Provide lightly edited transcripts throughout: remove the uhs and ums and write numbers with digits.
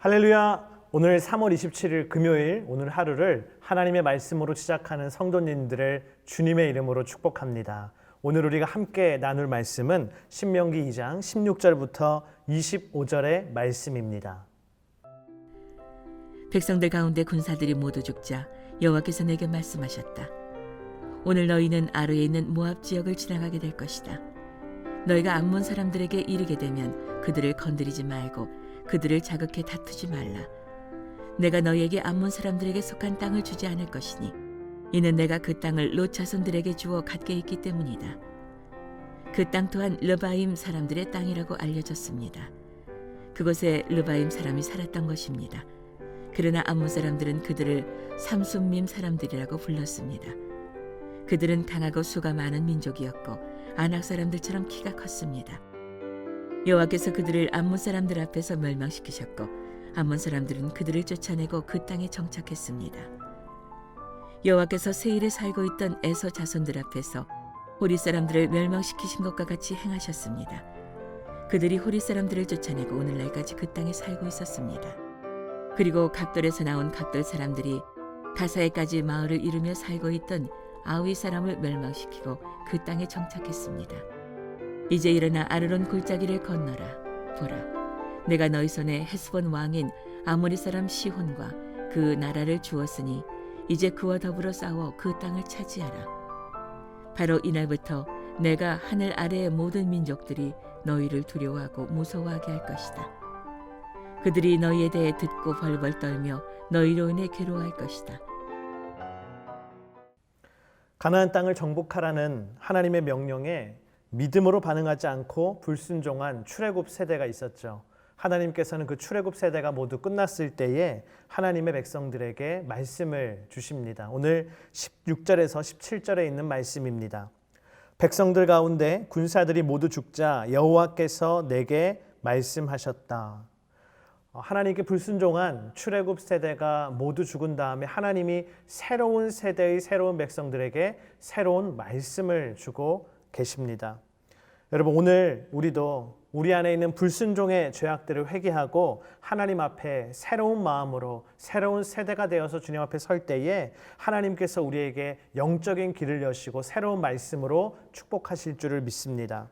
할렐루야! 오늘 3월 27일 금요일 오늘 하루를 하나님의 말씀으로 시작하는 성도님들을 주님의 이름으로 축복합니다. 오늘 우리가 함께 나눌 말씀은 신명기 2장 16절부터 25절의 말씀입니다. 백성들 가운데 군사들이 모두 죽자 여호와께서 내게 말씀하셨다. 오늘 너희는 아르에 있는 모압 지역을 지나가게 될 것이다. 너희가 암몬 사람들에게 이르게 되면 그들을 건드리지 말고 그들을 자극해 다투지 말라. 내가 너희에게 암몬 사람들에게 속한 땅을 주지 않을 것이니 이는 내가 그 땅을 롯 자손들에게 주어 갖게 했기 때문이다. 그 땅 또한 르바임 사람들의 땅이라고 알려졌습니다. 그곳에 르바임 사람이 살았던 것입니다. 그러나 암몬 사람들은 그들을 삼순밈 사람들이라고 불렀습니다. 그들은 강하고 수가 많은 민족이었고 아낙 사람들처럼 키가 컸습니다. 여호와께서 그들을 암몬 사람들 앞에서 멸망시키셨고 암몬 사람들은 그들을 쫓아내고 그 땅에 정착했습니다. 여호와께서 세일에 살고 있던 에서 자손들 앞에서 호리 사람들을 멸망시키신 것과 같이 행하셨습니다. 그들이 호리 사람들을 쫓아내고 오늘날까지 그 땅에 살고 있었습니다. 그리고 각돌에서 나온 각돌 사람들이 가사에까지 마을을 이루며 살고 있던 아위 사람을 멸망시키고 그 땅에 정착했습니다. 이제 일어나 아르론 골짜기를 건너라. 보라, 내가 너희 손에 헤스본 왕인 아모리 사람 시혼과 그 나라를 주었으니 이제 그와 더불어 싸워 그 땅을 차지하라. 바로 이날부터 내가 하늘 아래의 모든 민족들이 너희를 두려워하고 무서워하게 할 것이다. 그들이 너희에 대해 듣고 벌벌 떨며 너희로 인해 괴로워할 것이다. 가나안 땅을 정복하라는 하나님의 명령에 믿음으로 반응하지 않고 불순종한 출애굽 세대가 있었죠. 하나님께서는 그 출애굽 세대가 모두 끝났을 때에 하나님의 백성들에게 말씀을 주십니다. 오늘 16절에서 17절에 있는 말씀입니다. 백성들 가운데 군사들이 모두 죽자 여호와께서 내게 말씀하셨다. 하나님께 불순종한 출애굽 세대가 모두 죽은 다음에 하나님이 새로운 세대의 새로운 백성들에게 새로운 말씀을 주고 계십니다. 여러분, 오늘 우리도 우리 안에 있는 불순종의 죄악들을 회개하고 하나님 앞에 새로운 마음으로 새로운 세대가 되어서 주님 앞에 설 때에 하나님께서 우리에게 영적인 길을 여시고 새로운 말씀으로 축복하실 줄을 믿습니다.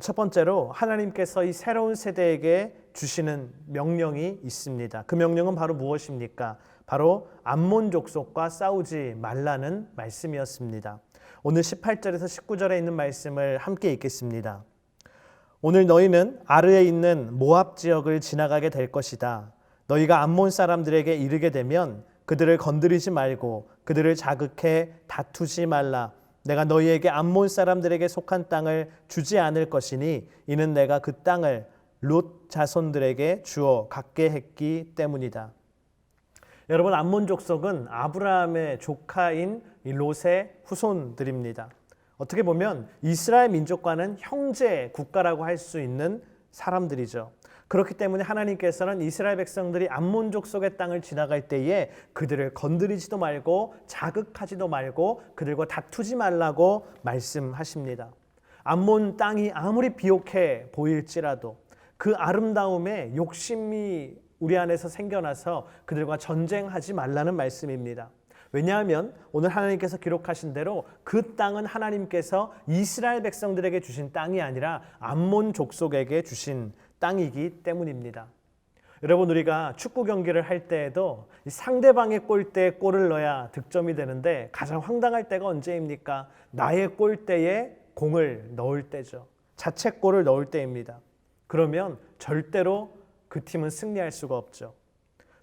첫 번째로 하나님께서 이 새로운 세대에게 주시는 명령이 있습니다. 그 명령은 바로 무엇입니까? 바로 암몬 족속과 싸우지 말라는 말씀이었습니다. 오늘 18절에서 19절에 있는 말씀을 함께 읽겠습니다. 오늘 너희는 아르에 있는 모압 지역을 지나가게 될 것이다. 너희가 암몬 사람들에게 이르게 되면 그들을 건드리지 말고 그들을 자극해 다투지 말라. 내가 너희에게 암몬 사람들에게 속한 땅을 주지 않을 것이니 이는 내가 그 땅을 롯 자손들에게 주어 갖게 했기 때문이다. 여러분, 암몬 족속은 아브라함의 조카인 이 롯의 후손들입니다. 어떻게 보면 이스라엘 민족과는 형제 국가라고 할 수 있는 사람들이죠. 그렇기 때문에 하나님께서는 이스라엘 백성들이 암몬 족속의 땅을 지나갈 때에 그들을 건드리지도 말고 자극하지도 말고 그들과 다투지 말라고 말씀하십니다. 암몬 땅이 아무리 비옥해 보일지라도 그 아름다움에 욕심이 우리 안에서 생겨나서 그들과 전쟁하지 말라는 말씀입니다. 왜냐하면 오늘 하나님께서 기록하신 대로 그 땅은 하나님께서 이스라엘 백성들에게 주신 땅이 아니라 암몬 족속에게 주신 땅이기 때문입니다. 여러분, 우리가 축구 경기를 할 때에도 상대방의 골대에 골을 넣어야 득점이 되는데 가장 황당할 때가 언제입니까? 나의 골대에 공을 넣을 때죠. 자책골을 넣을 때입니다. 그러면 절대로 그 팀은 승리할 수가 없죠.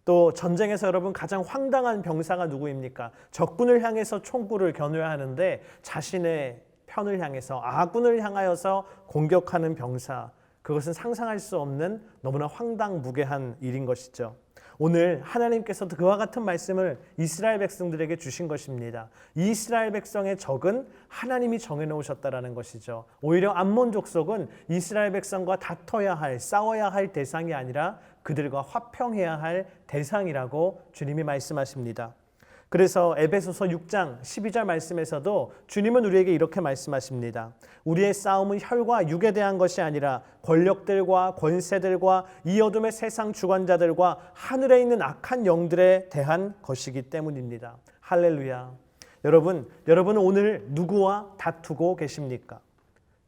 또 전쟁에서 여러분 가장 황당한 병사가 누구입니까? 적군을 향해서 총구를 겨누어야 하는데 자신의 편을 향해서 아군을 향하여서 공격하는 병사, 그것은 상상할 수 없는 너무나 황당무계한 일인 것이죠. 오늘 하나님께서도 그와 같은 말씀을 이스라엘 백성들에게 주신 것입니다. 이스라엘 백성의 적은 하나님이 정해놓으셨다라는 것이죠. 오히려 암몬 족속은 이스라엘 백성과 다퉈야 할, 싸워야 할 대상이 아니라 그들과 화평해야 할 대상이라고 주님이 말씀하십니다. 그래서 에베소서 6장 12절 말씀에서도 주님은 우리에게 이렇게 말씀하십니다. 우리의 싸움은 혈과 육에 대한 것이 아니라 권력들과 권세들과 이 어둠의 세상 주관자들과 하늘에 있는 악한 영들에 대한 것이기 때문입니다. 할렐루야. 여러분은 오늘 누구와 다투고 계십니까?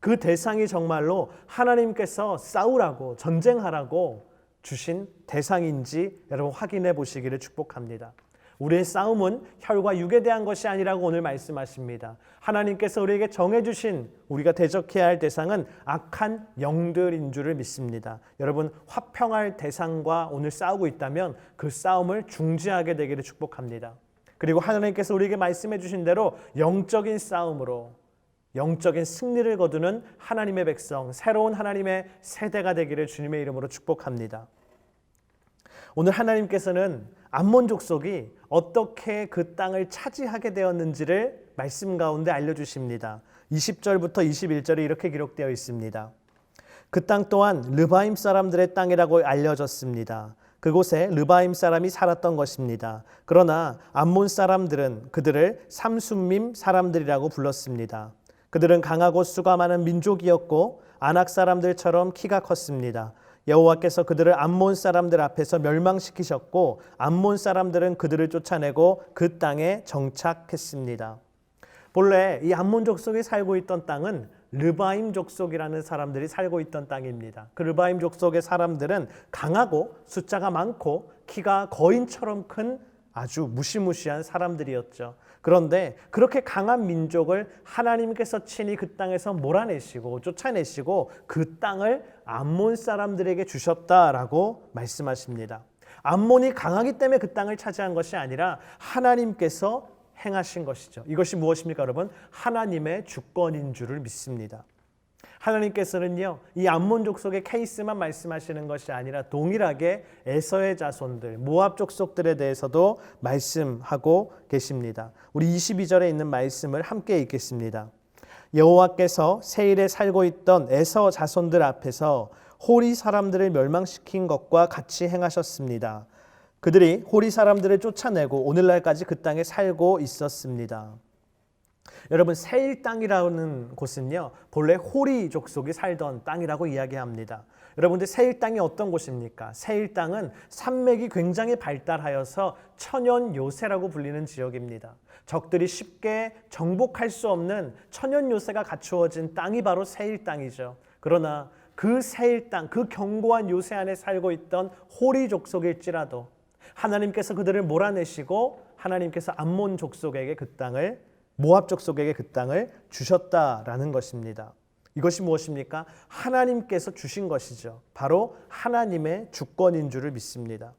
그 대상이 정말로 하나님께서 싸우라고 전쟁하라고 주신 대상인지 여러분 확인해 보시기를 축복합니다. 우리의 싸움은 혈과 육에 대한 것이 아니라고 오늘 말씀하십니다. 하나님께서 우리에게 정해주신 우리가 대적해야 할 대상은 악한 영들인 줄을 믿습니다. 여러분 화평할 대상과 오늘 싸우고 있다면 그 싸움을 중지하게 되기를 축복합니다. 그리고 하나님께서 우리에게 말씀해 주신 대로 영적인 싸움으로 영적인 승리를 거두는 하나님의 백성, 새로운 하나님의 세대가 되기를 주님의 이름으로 축복합니다. 오늘 하나님께서는 암몬 족속이 어떻게 그 땅을 차지하게 되었는지를 말씀 가운데 알려주십니다. 20절부터 21절에 이렇게 기록되어 있습니다. 그 땅 또한 르바임 사람들의 땅이라고 알려졌습니다. 그곳에 르바임 사람이 살았던 것입니다. 그러나 암몬 사람들은 그들을 삼순밈 사람들이라고 불렀습니다. 그들은 강하고 수가 많은 민족이었고 아낙 사람들처럼 키가 컸습니다. 여호와께서 그들을 암몬 사람들 앞에서 멸망시키셨고 암몬 사람들은 그들을 쫓아내고 그 땅에 정착했습니다. 본래 이 암몬 족속이 살고 있던 땅은 르바임 족속이라는 사람들이 살고 있던 땅입니다. 그 르바임 족속의 사람들은 강하고 숫자가 많고 키가 거인처럼 큰 아주 무시무시한 사람들이었죠. 그런데 그렇게 강한 민족을 하나님께서 친히 그 땅에서 몰아내시고 쫓아내시고 그 땅을 암몬 사람들에게 주셨다라고 말씀하십니다. 암몬이 강하기 때문에 그 땅을 차지한 것이 아니라 하나님께서 행하신 것이죠. 이것이 무엇입니까, 여러분? 하나님의 주권인 줄을 믿습니다. 하나님께서는요, 이 암몬 족속의 케이스만 말씀하시는 것이 아니라 동일하게 에서의 자손들, 모압 족속들에 대해서도 말씀하고 계십니다. 우리 22절에 있는 말씀을 함께 읽겠습니다. 여호와께서 세일에 살고 있던 에서 자손들 앞에서 호리 사람들을 멸망시킨 것과 같이 행하셨습니다. 그들이 호리 사람들을 쫓아내고 오늘날까지 그 땅에 살고 있었습니다. 여러분 세일 땅이라는 곳은요 본래 호리 족속이 살던 땅이라고 이야기합니다. 여러분들 세일 땅이 어떤 곳입니까? 세일 땅은 산맥이 굉장히 발달하여서 천연 요새라고 불리는 지역입니다. 적들이 쉽게 정복할 수 없는 천연 요새가 갖추어진 땅이 바로 세일 땅이죠. 그러나 그 세일 땅, 그 견고한 요새 안에 살고 있던 호리 족속일지라도 하나님께서 그들을 몰아내시고 하나님께서 암몬 족속에게 그 땅을 모압 족속에게 그 땅을 주셨다라는 것입니다. 이것이 무엇입니까? 하나님께서 주신 것이죠. 바로 하나님의 주권인 줄을 믿습니다.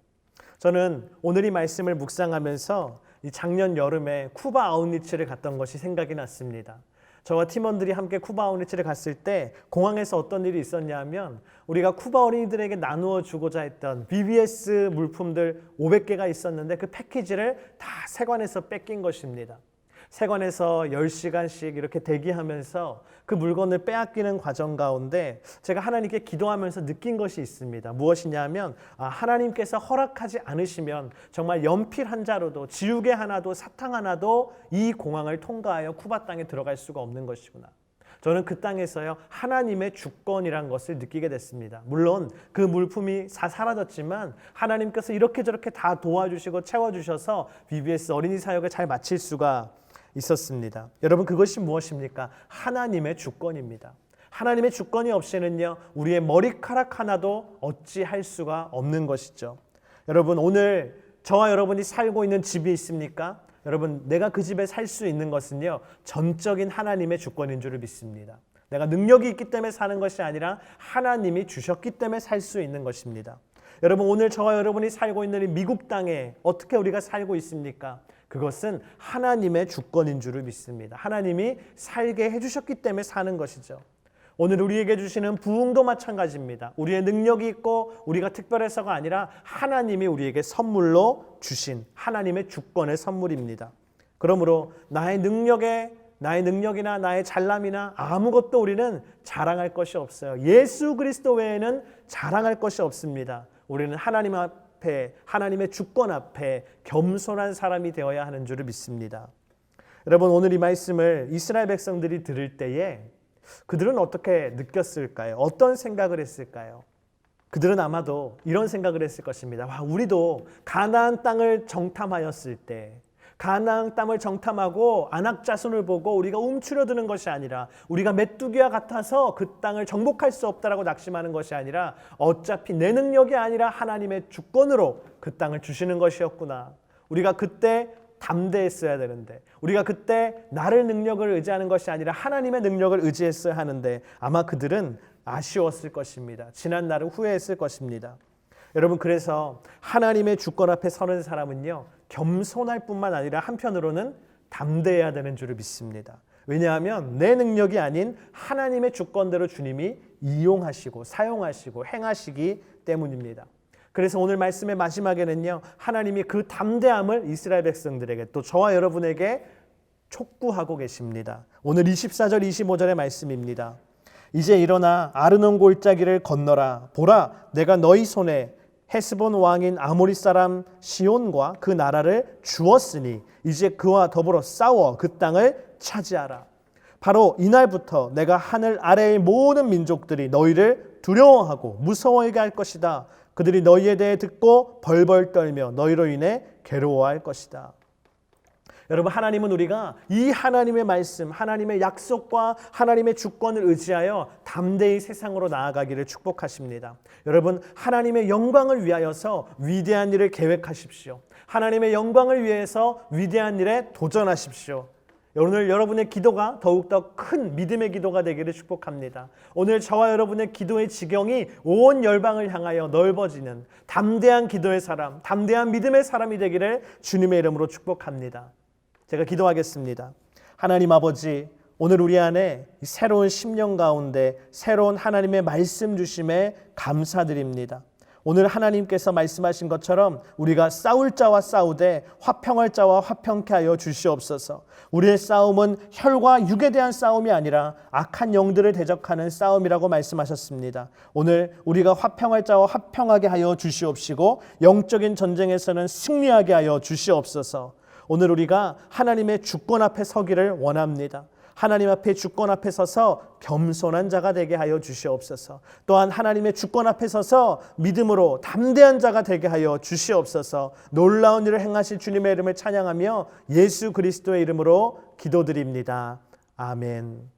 저는 오늘 이 말씀을 묵상하면서 작년 여름에 쿠바 아웃리치를 갔던 것이 생각이 났습니다. 저와 팀원들이 함께 쿠바 아웃리치를 갔을 때 공항에서 어떤 일이 있었냐면 우리가 쿠바 어린이들에게 나누어 주고자 했던 BBS 물품들 500개가 있었는데 그 패키지를 다 세관에서 뺏긴 것입니다. 세관에서 10시간씩 이렇게 대기하면서 그 물건을 빼앗기는 과정 가운데 제가 하나님께 기도하면서 느낀 것이 있습니다. 무엇이냐면 하나님께서 허락하지 않으시면 정말 연필 한 자루도 지우개 하나도 사탕 하나도 이 공항을 통과하여 쿠바 땅에 들어갈 수가 없는 것이구나. 저는 그 땅에서요 하나님의 주권이란 것을 느끼게 됐습니다. 물론 그 물품이 다 사라졌지만 하나님께서 이렇게 저렇게 다 도와주시고 채워주셔서 BBS 어린이 사역을 잘 마칠 수가 있었습니다. 여러분 그것이 무엇입니까? 하나님의 주권입니다. 하나님의 주권이 없이는요 우리의 머리카락 하나도 어찌할 수가 없는 것이죠. 여러분 오늘 저와 여러분이 살고 있는 집이 있습니까? 여러분 내가 그 집에 살 수 있는 것은요 전적인 하나님의 주권인 줄을 믿습니다. 내가 능력이 있기 때문에 사는 것이 아니라 하나님이 주셨기 때문에 살 수 있는 것입니다. 여러분 오늘 저와 여러분이 살고 있는 이 미국 땅에 어떻게 우리가 살고 있습니까? 그것은 하나님의 주권인 줄을 믿습니다. 하나님이 살게 해주셨기 때문에 사는 것이죠. 오늘 우리에게 주시는 부흥도 마찬가지입니다. 우리의 능력이 있고 우리가 특별해서가 아니라 하나님이 우리에게 선물로 주신 하나님의 주권의 선물입니다. 그러므로 나의 능력이나 나의 잘남이나 아무것도 우리는 자랑할 것이 없어요. 예수 그리스도 외에는 자랑할 것이 없습니다. 우리는 하나님 앞에, 하나님의 주권 앞에 겸손한 사람이 되어야 하는 줄을 믿습니다. 여러분, 오늘 이 말씀을 이스라엘 백성들이 들을 때에 그들은 어떻게 느꼈을까요? 어떤 생각을 했을까요? 그들은 아마도 이런 생각을 했을 것입니다. 와, 우리도 가나안 땅을 정탐하였을 때, 가나안 땅을 정탐하고 안악자손을 보고 우리가 움츠러드는 것이 아니라, 우리가 메뚜기와 같아서 그 땅을 정복할 수 없다라고 낙심하는 것이 아니라, 어차피 내 능력이 아니라 하나님의 주권으로 그 땅을 주시는 것이었구나. 우리가 그때 담대했어야 되는데, 우리가 그때 나를 능력을 의지하는 것이 아니라 하나님의 능력을 의지했어야 하는데, 아마 그들은 아쉬웠을 것입니다. 지난 날을 후회했을 것입니다. 여러분, 그래서 하나님의 주권 앞에 서는 사람은요, 겸손할 뿐만 아니라 한편으로는 담대해야 되는 줄을 믿습니다. 왜냐하면 내 능력이 아닌 하나님의 주권대로 주님이 이용하시고 사용하시고 행하시기 때문입니다. 그래서 오늘 말씀의 마지막에는요, 하나님이 그 담대함을 이스라엘 백성들에게, 또 저와 여러분에게 촉구하고 계십니다. 오늘 24절 25절의 말씀입니다. 이제 일어나 아르논 골짜기를 건너라. 보라, 내가 너희 손에 헤스본 왕인 아모리 사람 시온과 그 나라를 주었으니 이제 그와 더불어 싸워 그 땅을 차지하라. 바로 이날부터 내가 하늘 아래의 모든 민족들이 너희를 두려워하고 무서워하게 할 것이다. 그들이 너희에 대해 듣고 벌벌 떨며 너희로 인해 괴로워할 것이다. 여러분, 하나님은 우리가 이 하나님의 말씀, 하나님의 약속과 하나님의 주권을 의지하여 담대히 세상으로 나아가기를 축복하십니다. 여러분, 하나님의 영광을 위하여서 위대한 일을 계획하십시오. 하나님의 영광을 위해서 위대한 일에 도전하십시오. 오늘 여러분의 기도가 더욱더 큰 믿음의 기도가 되기를 축복합니다. 오늘 저와 여러분의 기도의 지경이 온 열방을 향하여 넓어지는 담대한 기도의 사람, 담대한 믿음의 사람이 되기를 주님의 이름으로 축복합니다. 제가 기도하겠습니다. 하나님 아버지, 오늘 우리 안에 새로운 10년 가운데 새로운 하나님의 말씀 주심에 감사드립니다. 오늘 하나님께서 말씀하신 것처럼 우리가 싸울 자와 싸우되 화평할 자와 화평케 하여 주시옵소서. 우리의 싸움은 혈과 육에 대한 싸움이 아니라 악한 영들을 대적하는 싸움이라고 말씀하셨습니다. 오늘 우리가 화평할 자와 화평하게 하여 주시옵시고 영적인 전쟁에서는 승리하게 하여 주시옵소서. 오늘 우리가 하나님의 주권 앞에 서기를 원합니다. 하나님 앞에 주권 앞에 서서 겸손한 자가 되게 하여 주시옵소서. 또한 하나님의 주권 앞에 서서 믿음으로 담대한 자가 되게 하여 주시옵소서. 놀라운 일을 행하실 주님의 이름을 찬양하며 예수 그리스도의 이름으로 기도드립니다. 아멘.